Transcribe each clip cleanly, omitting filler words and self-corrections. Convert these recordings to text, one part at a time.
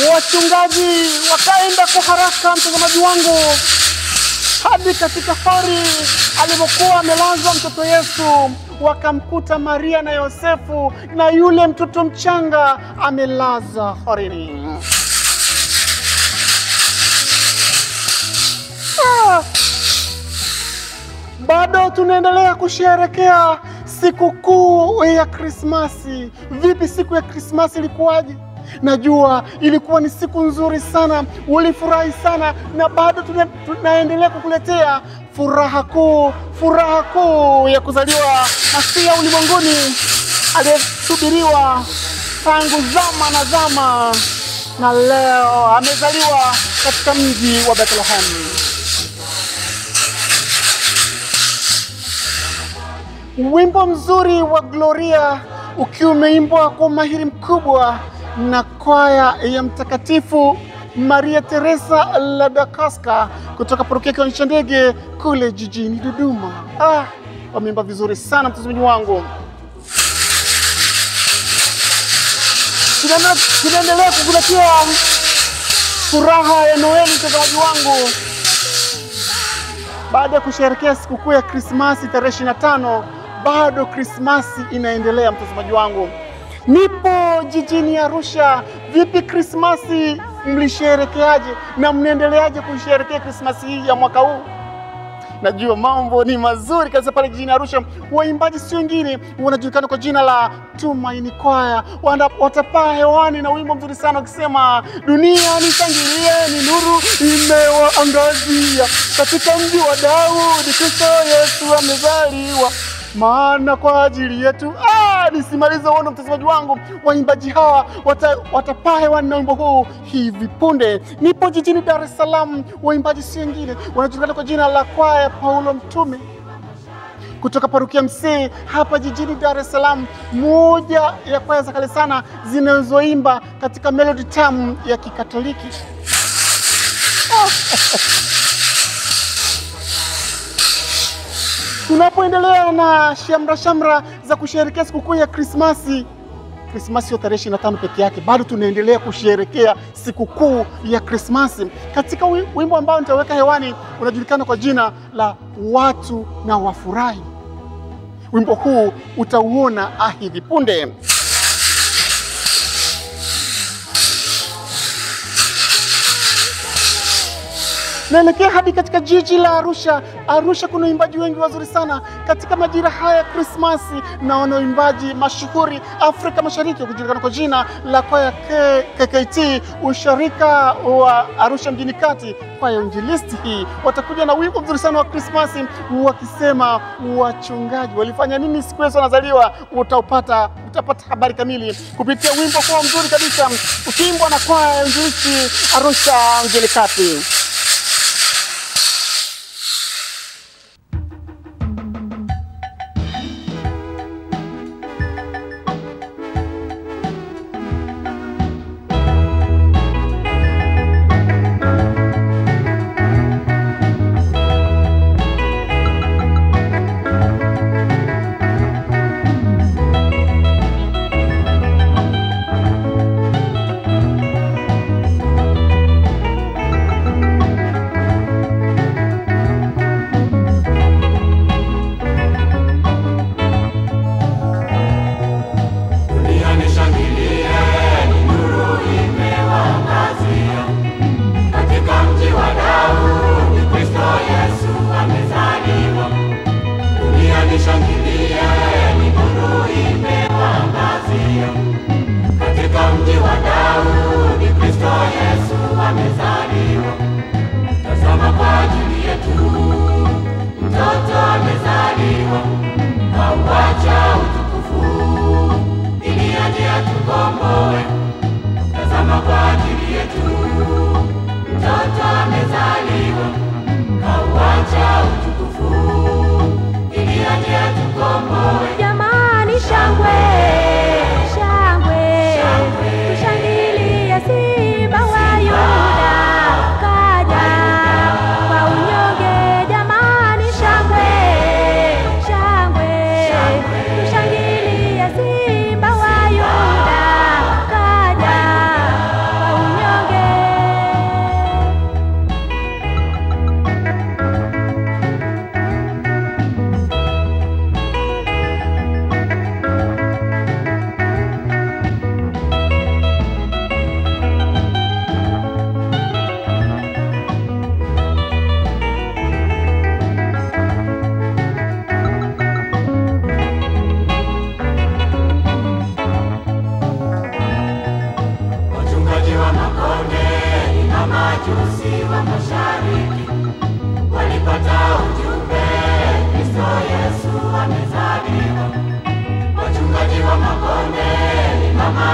Wachungaji wakaenda kwa haraka, mtazamaji wangu, hadi katika hori alipokuwa amelazwa mtoto Yesu. Wakamkuta Maria na Yosefu na yule mtoto mchanga amelaza horini. Bado tunaendelea kusherehekea sikukuu ya Krismasi. Vipi siku ya Krismasi ilikuwaje? Najua ilikuwa ni siku nzuri sana, ulifurahi sana, na bado tunaendelea kukuletea furaha kuu ya kuzaliwa Masia ulimwenguni aliyesubiriwa tangu zama na zama, na leo amezaliwa katika mji wa Bethlehem. Wimbo mzuri wa Gloria ukiwa umeimbwa kwa umahiri mkubwa na kwaya ya Mtakatifu Maria Teresa Ladakaska kutoka parokia Kiwanja Ndege kule jijini Dodoma. Wameimba vizuri sana, mtazamaji wangu. Tunaendelea kukuletea furaha ya Noeli, mtazamaji wangu. Baada ya kusherehekea sikukuu ya Krismasi tarehe 25, bado Krismasi inaendelea, mtazamaji wangu. Nipo jijini Arusha. Vipi Krismasi mlisherekeaje na mnaendeleaje kusherehekea Krismasi hii ya mwaka huu? Najua mambo ni mazuri kabisa pale jijini Arusha. Waimbaji si wengine, wanajulikana kwa jina la Tumaini Kwaya. Watapaa hewani na wimbo mzuri sana ukisema, dunia nishangilie, ni nuru imewaangazia, katika mji wa Daudi Kristo Yesu amezaliwa, maana kwa ajili yetu. Nisimalize uono, mtazamaji wangu. Waimbaji hawa watapaa hewani na wimbo huu hivi punde. Nipo jijini Dar es Salaam. Waimbaji si wengine, wanajulikana kwa jina la kwaya Paulo Mtume kutoka parokia Msee hapa jijini Dar es Salaam, moja ya kwaya za kale sana zinazoimba katika melodi tamu ya Kikatoliki. Tunapoendelea na shamra za kusherehekea sikukuu ya Krismasi. Krismasi sio tarehe 25 peke yake, bado tunaendelea kusherehekea sikukuu ya Krismasi. Katika wimbo ambao nitaweka hewani unajulikana kwa jina la Watu na Wafurahi. Wimbo huu utauona hivi punde. Naelekea hadi katika jiji la Arusha. Arusha kuna waimbaji wengi wazuri sana katika majira haya ya Krismasi, na wanaoimbaji mashuhuri Afrika Mashariki kujulikana kwa jina la kwaya KKT usharika wa Arusha mjini kati, kwaya Injilisti. Hii watakuja na wimbo mzuri sana wa Krismasi wakisema wachungaji walifanya nini siku Yesu anazaliwa. Utapata habari kamili kupitia wimbo kwa mzuri kabisa ukiimbwa na kwaya Injilisti Arusha mjini kati.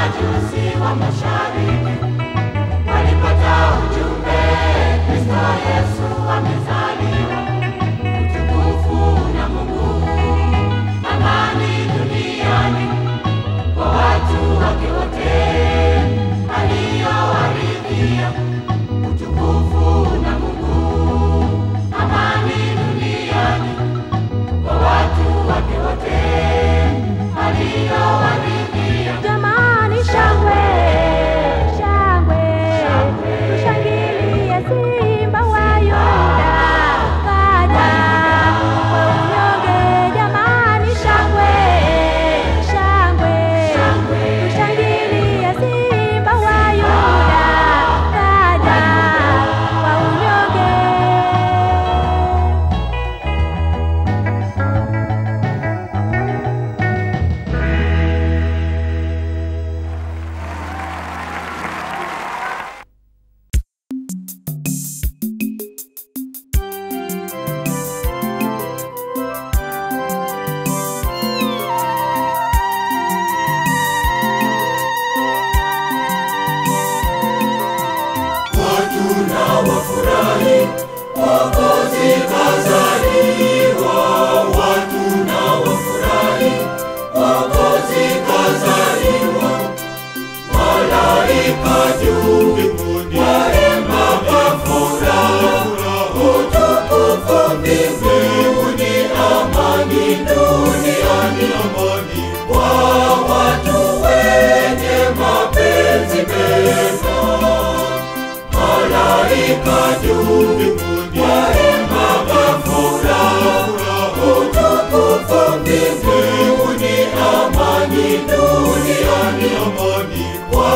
Mamajusi wa mashariki walipata ujumbe, Kristo Yesu amezaliwa, utukufu na Mungu, amani duniani kwa watu wake wote, aliyowaridhia, utukufu na Mungu, amani duniani kwa watu wake wote, aliyowaridhia. Jamani, shangwe, shangwe, tushangilie Simba wa Yuda kaja kwa unyonge. Jamani, shangwe, shangwe, tushangilie Simba wa Yuda kaja kwa unyonge. Watu na wafurahi, Mwokozi kazaliwa. Watu na wafurahi, Mwokozi kazaliwa. Malaika juu mbinguni waimba kwa furaha, utukufu mbinguni, amani duniani, amani kwa watu wenye mapenzi mema. Malaika juu mbinguni waimba kwa furaha, utukufu mbinguni, amani duniani, amani kwa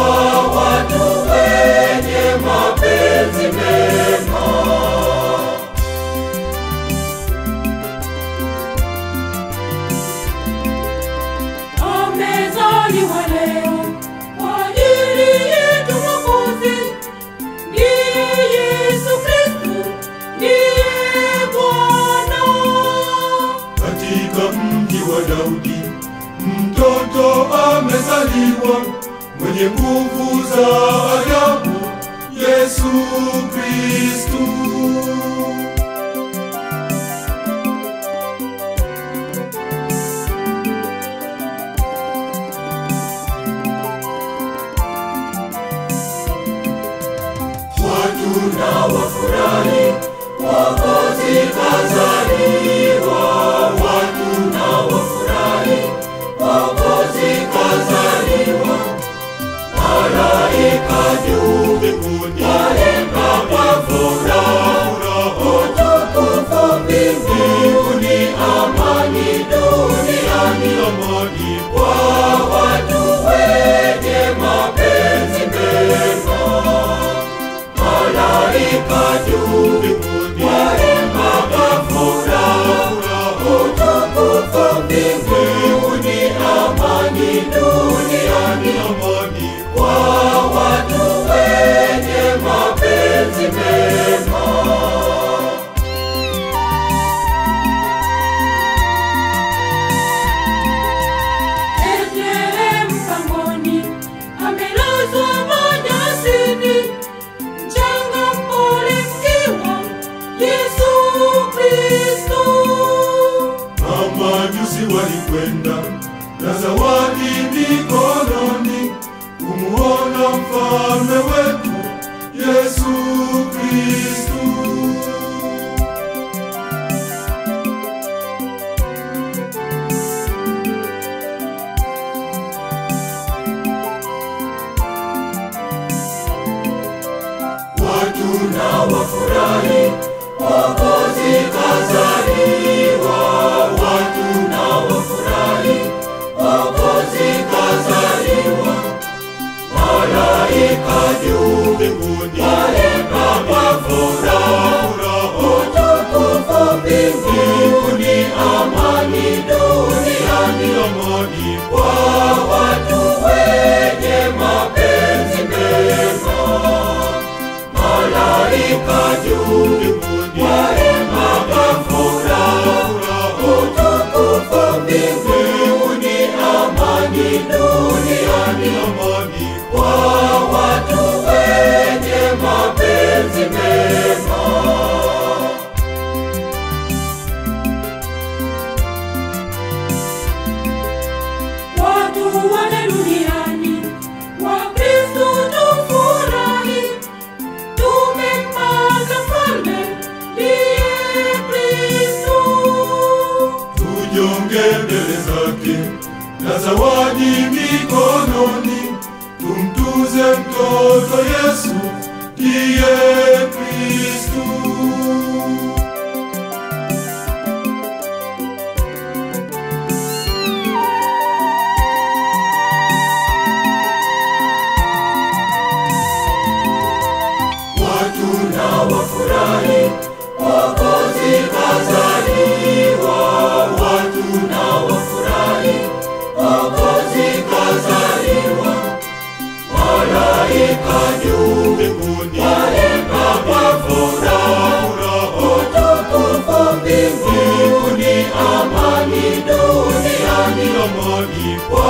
watu wenye mapenzi mema. Amezaliwa leo kwa ajili yetu Mwokozi, ndiye Yesu Kristo, ndiye Bwana. Katika mji wa Daudi mtoto amezaliwa, mwenye nguvu za ajabu, Yesu Kristo. Watu na wafurahi, Mwokozi kazaliwa. Watu na wafurahi, Mwokozi kazaliwa. Malaika juu mbinguni waimba kwa furaha, utukufu mbinguni, amani duniani, amani kwa watu wenye mapenzi mema. Malaika juu mbinguni waimba kwa furaha, utukufu mbinguni, amani duniani, amani kwa watu wenye mapenzi mema. Bethlehem pangoni amelazwa manyasini, mchanga mpole mkiwa Yesu Kristo. Mamajusi walikwenda na zawadi mikononi, kumuona mfalme wetu Yesu Kristo. Watu na wafurahi, Mwokozi kazaliwa. Watu na wafurahi, Mwokozi kazaliwa. Malaika juu mbinguni waimba kwa furaha, utukufu mbinguni, amani duniani, amani kwa watu wenye mapenzi mema. Malaika juu mbinguni waimba kwa furaha, utukufu mbinguni, amani duniani, amani zawadi mikononi, tumtuze mtoto Yesu, ndiye Kristu. Watu na wafurahi, Mwokozi kazaliwa. Watu na wafurahi, Mwokozi kazaliwa. Malaika juu mbinguni waimba kwa furaha, utukufu mbinguni, amani duniani, amani kwa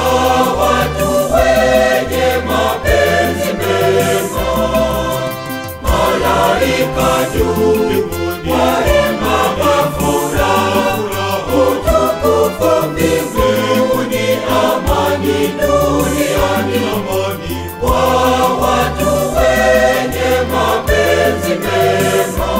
watu wenye mapenzi mema. Malaika juu mbinguni waimba kwa furaha, utukufu mbinguni, amani duniani, amani kwa watu wenye mapenzi mema.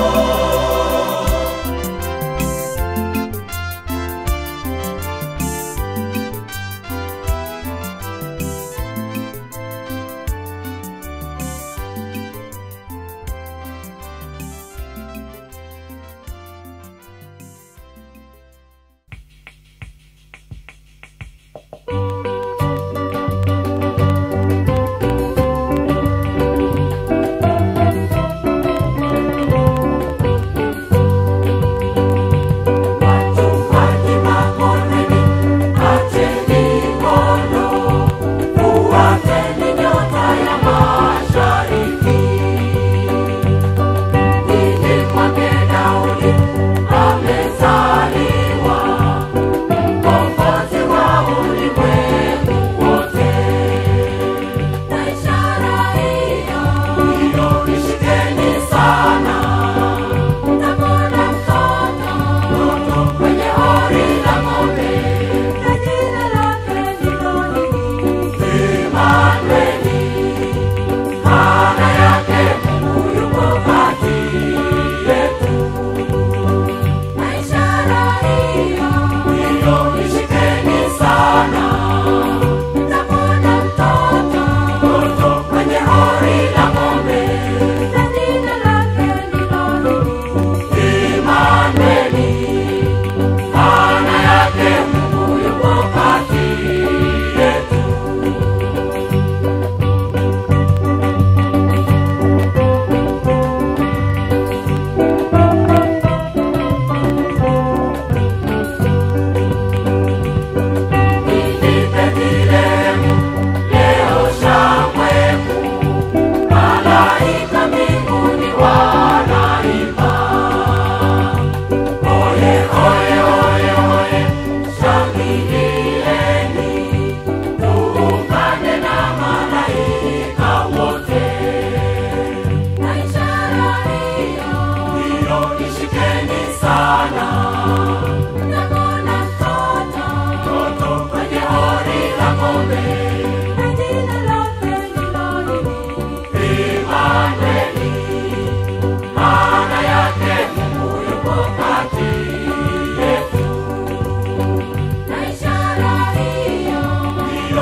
Ishara hiyo,